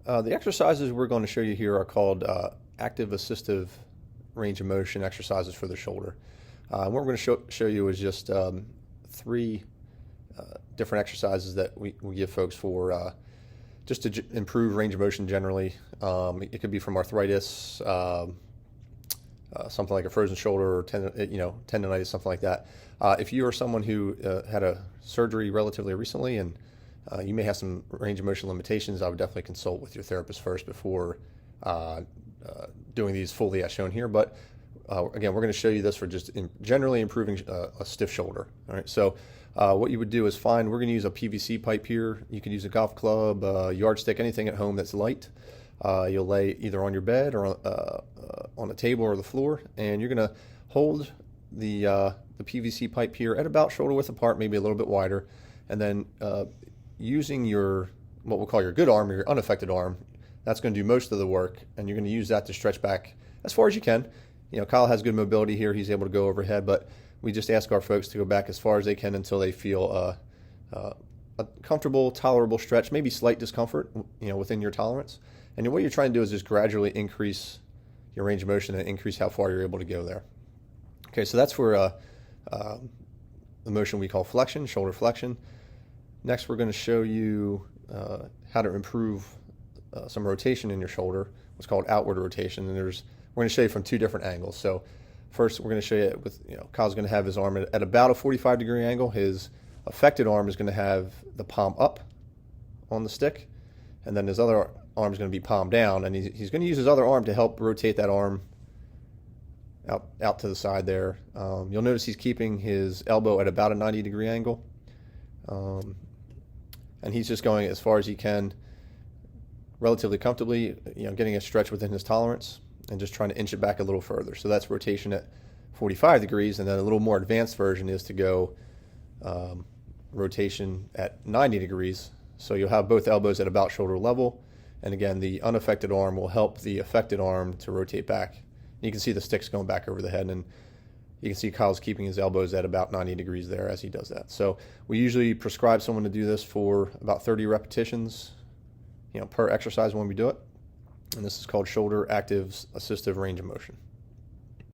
The exercises we're going to show you here are called active assistive range of motion exercises for the shoulder. What we're going to show you is just three different exercises that we give folks for just to improve range of motion generally. It could be from arthritis, something like a frozen shoulder, or tendonitis, something like that. If you are someone who had a surgery relatively recently and you may have some range of motion limitations, I would definitely consult with your therapist first before doing these fully as shown here. But again, we're going to show you this for just generally improving a stiff shoulder. All right, so what you would do is we're going to use a PVC pipe here. You can use a golf club, a yardstick, anything at home that's light. You'll lay either on your bed or on a table or the floor, and you're going to hold the PVC pipe here at about shoulder width apart, maybe a little bit wider, and then using what we'll call your good arm or your unaffected arm, that's going to do most of the work, and you're going to use that to stretch back as far as you can. Kyle has good mobility here; he's able to go overhead, but we just ask our folks to go back as far as they can until they feel a comfortable, tolerable stretch, maybe slight discomfort, within your tolerance. And what you're trying to do is just gradually increase your range of motion and increase how far you're able to go there. Okay, so that's for the motion we call flexion, shoulder flexion. Next, we're going to show you how to improve some rotation in your shoulder, what's called outward rotation. And we're going to show you from two different angles. So first, we're going to show you with, Kyle's going to have his arm at about a 45-degree angle. His affected arm is going to have the palm up on the stick, and then his other arm is going to be palm down, and he's going to use his other arm to help rotate that arm out to the side there. You'll notice he's keeping his elbow at about a 90-degree angle, and he's just going as far as he can relatively comfortably, getting a stretch within his tolerance and just trying to inch it back a little further. So that's rotation at 45 degrees, and then a little more advanced version is to go rotation at 90 degrees. So you'll have both elbows at about shoulder level, and again, the unaffected arm will help the affected arm to rotate back. You can see the sticks going back over the head, and you can see Kyle's keeping his elbows at about 90 degrees there as he does that. So we usually prescribe someone to do this for about 30 repetitions, per exercise when we do it. And this is called shoulder active assistive range of motion.